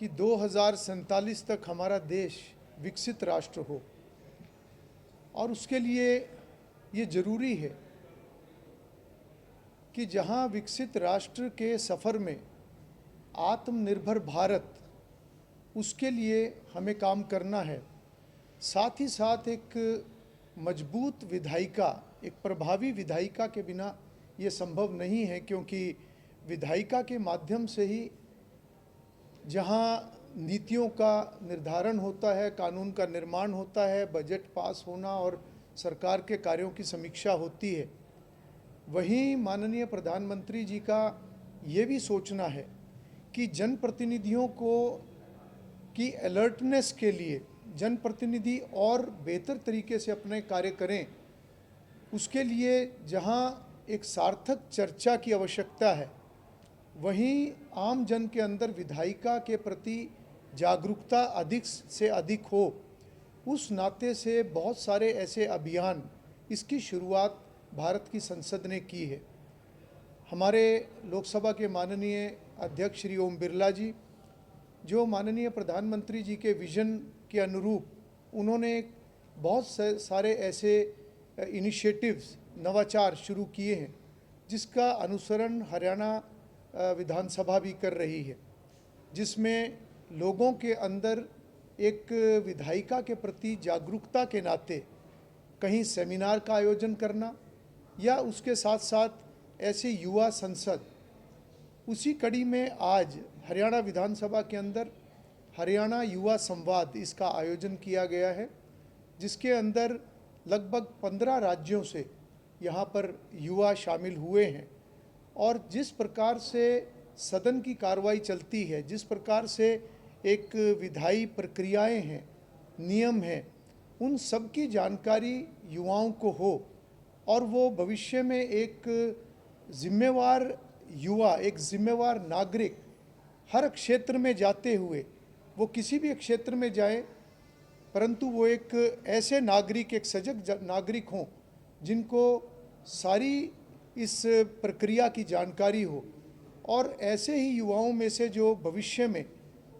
कि 2047 तक हमारा देश विकसित राष्ट्र हो, और उसके लिए ये ज़रूरी है कि जहाँ विकसित राष्ट्र के सफ़र में आत्मनिर्भर भारत, उसके लिए हमें काम करना है। साथ ही साथ एक मजबूत विधायिका, एक प्रभावी विधायिका के बिना ये संभव नहीं है, क्योंकि विधायिका के माध्यम से ही जहाँ नीतियों का निर्धारण होता है, कानून का निर्माण होता है, बजट पास होना और सरकार के कार्यों की समीक्षा होती है, वहीं माननीय प्रधानमंत्री जी का ये भी सोचना है कि जनप्रतिनिधियों को की अलर्टनेस के लिए जनप्रतिनिधि और बेहतर तरीके से अपने कार्य करें। उसके लिए जहां एक सार्थक चर्चा की आवश्यकता है, वहीं आम जन के अंदर विधायिका के प्रति जागरूकता अधिक से अधिक हो। उस नाते से बहुत सारे ऐसे अभियान, इसकी शुरुआत भारत की संसद ने की है। हमारे लोकसभा के माननीय अध्यक्ष श्री ओम बिरला जी, जो माननीय प्रधानमंत्री जी के विज़न के अनुरूप उन्होंने बहुत सारे ऐसे इनिशिएटिव्स, नवाचार शुरू किए हैं, जिसका अनुसरण हरियाणा विधानसभा भी कर रही है, जिसमें लोगों के अंदर एक विधायिका के प्रति जागरूकता के नाते कहीं सेमिनार का आयोजन करना, या उसके साथ साथ ऐसे युवा संसद, उसी कड़ी में आज हरियाणा विधानसभा के अंदर हरियाणा युवा संवाद, इसका आयोजन किया गया है, जिसके अंदर लगभग 15 राज्यों से यहाँ पर युवा शामिल हुए हैं। और जिस प्रकार से सदन की कार्रवाई चलती है, जिस प्रकार से एक विधायी प्रक्रियाएं हैं, नियम हैं, उन सब की जानकारी युवाओं को हो, और वो भविष्य में एक जिम्मेवार युवा, एक जिम्मेवार नागरिक हर क्षेत्र में जाते हुए, वो किसी भी क्षेत्र में जाए, परंतु वो एक ऐसे नागरिक, एक सजग नागरिक हों, जिनको सारी इस प्रक्रिया की जानकारी हो। और ऐसे ही युवाओं में से जो भविष्य में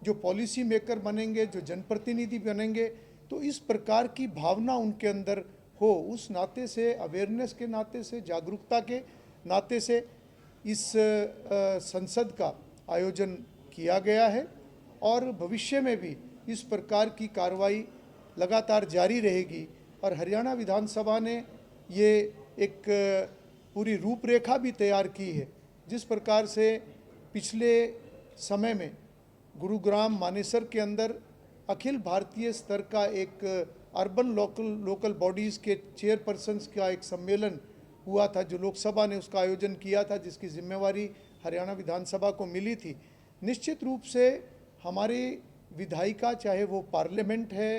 जो पॉलिसी मेकर बनेंगे, जो जनप्रतिनिधि बनेंगे, तो इस प्रकार की भावना उनके अंदर हो। उस नाते से, अवेयरनेस के नाते से, जागरूकता के नाते से इस संसद का आयोजन किया गया है, और भविष्य में भी इस प्रकार की कार्रवाई लगातार जारी रहेगी। और हरियाणा विधानसभा ने ये एक पूरी रूपरेखा भी तैयार की है, जिस प्रकार से पिछले समय में गुरुग्राम मानेसर के अंदर अखिल भारतीय स्तर का एक अर्बन लोकल बॉडीज़ के चेयरपर्सन्स का एक सम्मेलन हुआ था, जो लोकसभा ने उसका आयोजन किया था, जिसकी जिम्मेवारी हरियाणा विधानसभा को मिली थी। निश्चित रूप से हमारी विधायिका, चाहे वो पार्लियामेंट है,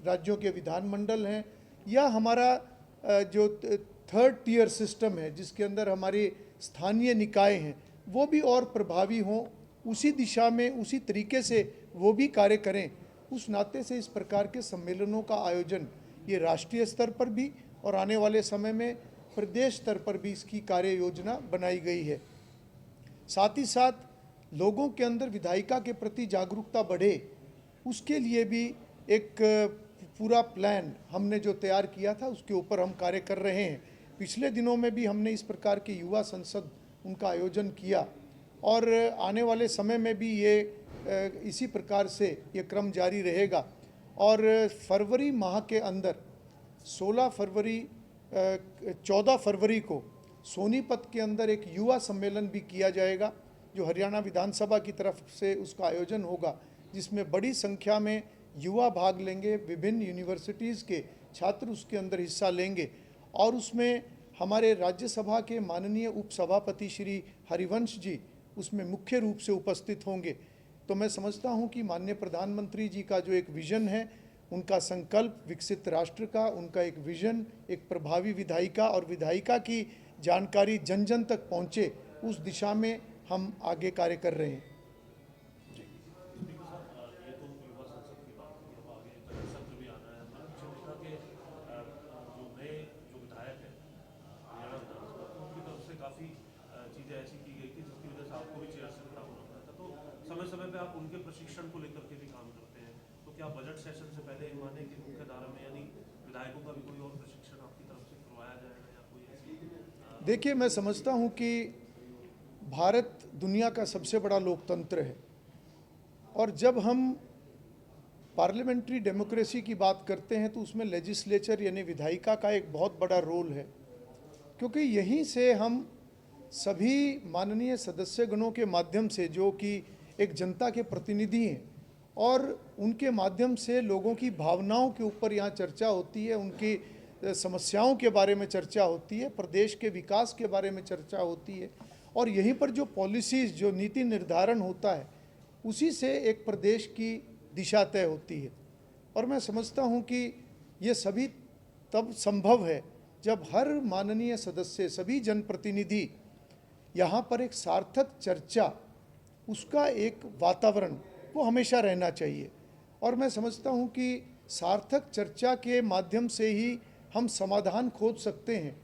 राज्यों के विधानमंडल हैं, या हमारा जो थर्ड टियर सिस्टम है, जिसके अंदर हमारी स्थानीय निकाय हैं, वो भी और प्रभावी हों, उसी दिशा में, उसी तरीके से वो भी कार्य करें। उस नाते से इस प्रकार के सम्मेलनों का आयोजन ये राष्ट्रीय स्तर पर भी और आने वाले समय में प्रदेश स्तर पर भी इसकी कार्य योजना बनाई गई है। साथ ही साथ लोगों के अंदर विधायिका के प्रति जागरूकता बढ़े, उसके लिए भी एक पूरा प्लान हमने जो तैयार किया था, उसके ऊपर हम कार्य कर रहे हैं। पिछले दिनों में भी हमने इस प्रकार के युवा संसद, उनका आयोजन किया, और आने वाले समय में भी ये इसी प्रकार से ये क्रम जारी रहेगा। और फरवरी माह के अंदर 14 फरवरी को सोनीपत के अंदर एक युवा सम्मेलन भी किया जाएगा, जो हरियाणा विधानसभा की तरफ से उसका आयोजन होगा, जिसमें बड़ी संख्या में युवा भाग लेंगे। विभिन्न यूनिवर्सिटीज़ के छात्र उसके अंदर हिस्सा लेंगे, और उसमें हमारे राज्यसभा के माननीय उपसभापति श्री हरिवंश जी उसमें मुख्य रूप से उपस्थित होंगे। तो मैं समझता हूं कि माननीय प्रधानमंत्री जी का जो एक विज़न है, उनका संकल्प विकसित राष्ट्र का, उनका एक विज़न, एक प्रभावी विधायिका, और विधायिका की जानकारी जन जन तक पहुंचे, उस दिशा में हम आगे कार्य कर रहे हैं। काफ़ी चीज़ें ऐसी की गई थी जिसकी वजह से आपको भी चेयर से खड़ा होना पड़ा था, तो समय समय पे आप उनके प्रशिक्षण को लेकर के भी काम करते हैं, तो क्या बजट सेशन से पहले माने कि मुख्य धारा में यानी विधायकों का भी कोई और प्रशिक्षण आपकी तरफ से करवाया जाएगा या कोई ऐसी? देखिए, मैं समझता हूँ कि भारत दुनिया का सबसे बड़ा लोकतंत्र है, और जब हम पार्लियामेंट्री डेमोक्रेसी की बात करते हैं तो उसमें लेजिस्लेचर यानी विधायिका का एक बहुत बड़ा रोल है, क्योंकि यहीं से हम सभी माननीय सदस्यगणों के माध्यम से, जो कि एक जनता के प्रतिनिधि हैं, और उनके माध्यम से लोगों की भावनाओं के ऊपर यहाँ चर्चा होती है, उनकी समस्याओं के बारे में चर्चा होती है, प्रदेश के विकास के बारे में चर्चा होती है, और यहीं पर जो पॉलिसीज़, जो नीति निर्धारण होता है, उसी से एक प्रदेश की दिशा तय होती है। और मैं समझता हूँ कि ये सभी तब संभव है जब हर माननीय सदस्य, सभी जनप्रतिनिधि यहाँ पर एक सार्थक चर्चा, उसका एक वातावरण वो हमेशा रहना चाहिए। और मैं समझता हूँ कि सार्थक चर्चा के माध्यम से ही हम समाधान खोज सकते हैं,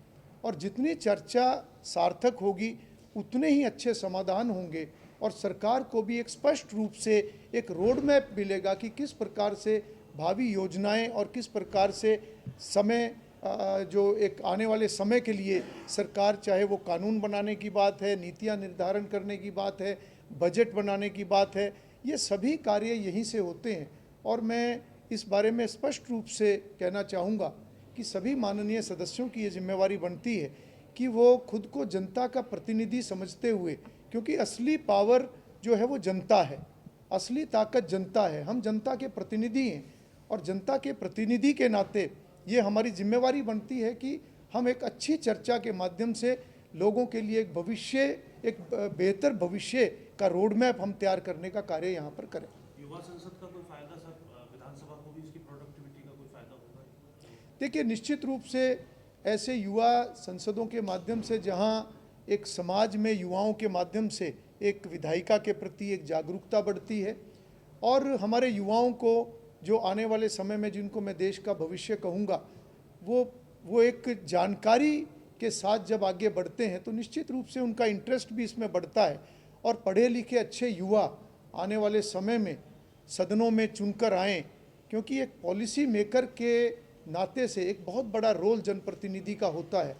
और जितनी चर्चा सार्थक होगी उतने ही अच्छे समाधान होंगे, और सरकार को भी एक स्पष्ट रूप से एक रोड मैप मिलेगा कि किस प्रकार से भावी योजनाएं और किस प्रकार से समय, जो एक आने वाले समय के लिए सरकार, चाहे वो कानून बनाने की बात है, नीतियां निर्धारण करने की बात है, बजट बनाने की बात है, ये सभी कार्य यहीं से होते हैं। और मैं इस बारे में स्पष्ट रूप से कहना चाहूँगा कि सभी माननीय सदस्यों की ये जिम्मेवारी बनती है कि वो खुद को जनता का प्रतिनिधि समझते हुए, क्योंकि असली पावर जो है वो जनता है, असली ताकत जनता है, हम जनता के प्रतिनिधि हैं, और जनता के प्रतिनिधि के नाते ये हमारी जिम्मेवारी बनती है कि हम एक अच्छी चर्चा के माध्यम से लोगों के लिए एक भविष्य, एक बेहतर भविष्य का रोड मैप हम तैयार करने का कार्य यहाँ पर करें। युवा संसद का कोई फायदा सर, विधानसभा को भी इसकी प्रोडक्टिविटी का कोई फायदा होगा? देखिए, निश्चित रूप से ऐसे युवा संसदों के माध्यम से, जहाँ एक समाज में युवाओं के माध्यम से एक विधायिका के प्रति एक जागरूकता बढ़ती है, और हमारे युवाओं को जो आने वाले समय में, जिनको मैं देश का भविष्य कहूँगा, वो एक जानकारी के साथ जब आगे बढ़ते हैं तो निश्चित रूप से उनका इंटरेस्ट भी इसमें बढ़ता है, और पढ़े लिखे अच्छे युवा आने वाले समय में सदनों में चुनकर आएँ, क्योंकि एक पॉलिसी मेकर के नाते से एक बहुत बड़ा रोल जनप्रतिनिधि का होता है,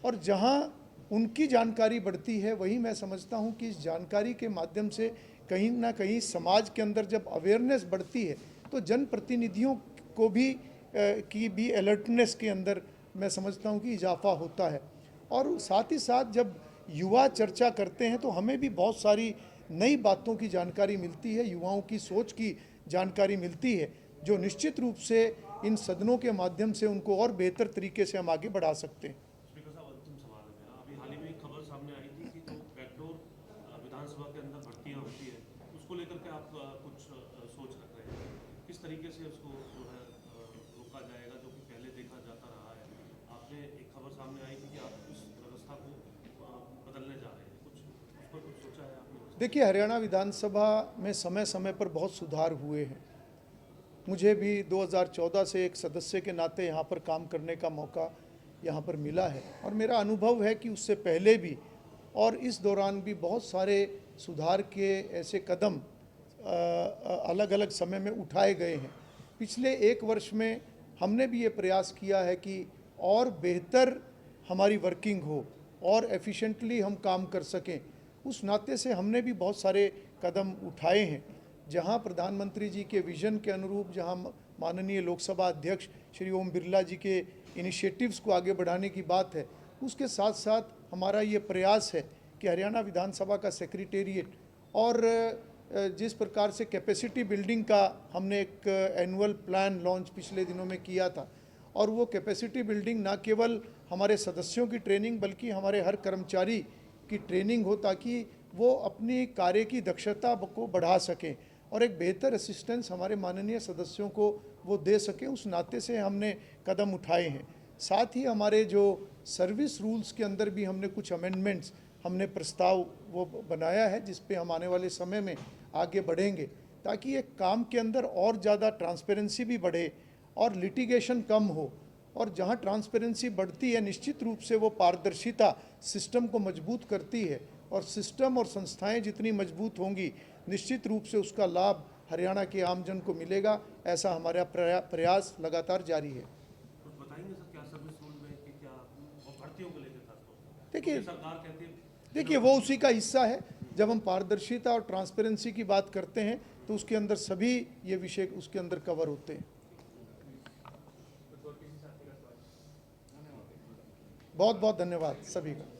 और जहाँ उनकी जानकारी बढ़ती है, वही मैं समझता हूँ कि इस जानकारी के माध्यम से कहीं ना कहीं समाज के अंदर जब अवेयरनेस बढ़ती है तो जनप्रतिनिधियों को भी की भी अलर्टनेस के अंदर मैं समझता हूँ कि इजाफा होता है। और साथ ही साथ जब युवा चर्चा करते हैं तो हमें भी बहुत सारी नई बातों की जानकारी मिलती है, युवाओं की सोच की जानकारी मिलती है, जो निश्चित रूप से इन सदनों के माध्यम से उनको और बेहतर तरीके से हम आगे बढ़ा सकते हैं। स्पीकर साहब, अंतिम सवाल है मेरा। अभी हाल ही में एक खबर सामने आई थी कि जो बैकडोर विधानसभा के अंदर भर्तियां होती है, उसको लेकर के आप कुछ सोच रख रहे हैं? किस तरीके से उसको जो है रोका जाएगा, जो कि पहले देखा जाता रहा है? आपने एक खबर सामने आई थी कि आप इस व्यवस्था को बदलने जा रहे हैं, कुछ उस पर कुछ सोचा है आपने? देखिए, हरियाणा विधानसभा में समय समय पर बहुत सुधार हुए हैं। मुझे भी 2014 से एक सदस्य के नाते यहाँ पर काम करने का मौका यहाँ पर मिला है, और मेरा अनुभव है कि उससे पहले भी और इस दौरान भी बहुत सारे सुधार के ऐसे कदम अलग अलग समय में उठाए गए हैं। पिछले एक वर्ष में हमने भी ये प्रयास किया है कि और बेहतर हमारी वर्किंग हो और एफिशिएंटली हम काम कर सकें। उस नाते से हमने भी बहुत सारे कदम उठाए हैं, जहां प्रधानमंत्री जी के विज़न के अनुरूप, जहां माननीय लोकसभा अध्यक्ष श्री ओम बिरला जी के इनिशिएटिव्स को आगे बढ़ाने की बात है, उसके साथ साथ हमारा ये प्रयास है कि हरियाणा विधानसभा का सेक्रेटेरिएट, और जिस प्रकार से कैपेसिटी बिल्डिंग का हमने एक एनुअल प्लान लॉन्च पिछले दिनों में किया था, और वो कैपेसिटी बिल्डिंग ना केवल हमारे सदस्यों की ट्रेनिंग बल्कि हमारे हर कर्मचारी की ट्रेनिंग हो, ताकि वो अपनी कार्य की दक्षता को बढ़ा सकें और एक बेहतर असिस्टेंस हमारे माननीय सदस्यों को वो दे सकें। उस नाते से हमने कदम उठाए हैं। साथ ही हमारे जो सर्विस रूल्स के अंदर भी हमने कुछ अमेंडमेंट्स, हमने प्रस्ताव वो बनाया है, जिस पे हम आने वाले समय में आगे बढ़ेंगे, ताकि एक काम के अंदर और ज़्यादा ट्रांसपेरेंसी भी बढ़े और लिटिगेशन कम हो। और जहाँ ट्रांसपेरेंसी बढ़ती है, निश्चित रूप से वो पारदर्शिता सिस्टम को मजबूत करती है, और सिस्टम और संस्थाएं जितनी मजबूत होंगी निश्चित रूप से उसका लाभ हरियाणा के आमजन को मिलेगा। ऐसा हमारा प्रयास लगातार जारी है। कुछ बताएंगे सर, क्या सर्विस रूल में कि क्या और भर्तियों को लेकर खासतौर से? देखिए क्योंकि सरकार कहती है देखिए वो उसी का हिस्सा है। जब हम पारदर्शिता और ट्रांसपेरेंसी की बात करते हैं तो उसके अंदर सभी ये विषय उसके अंदर कवर होते हैं। बहुत बहुत धन्यवाद सभी का।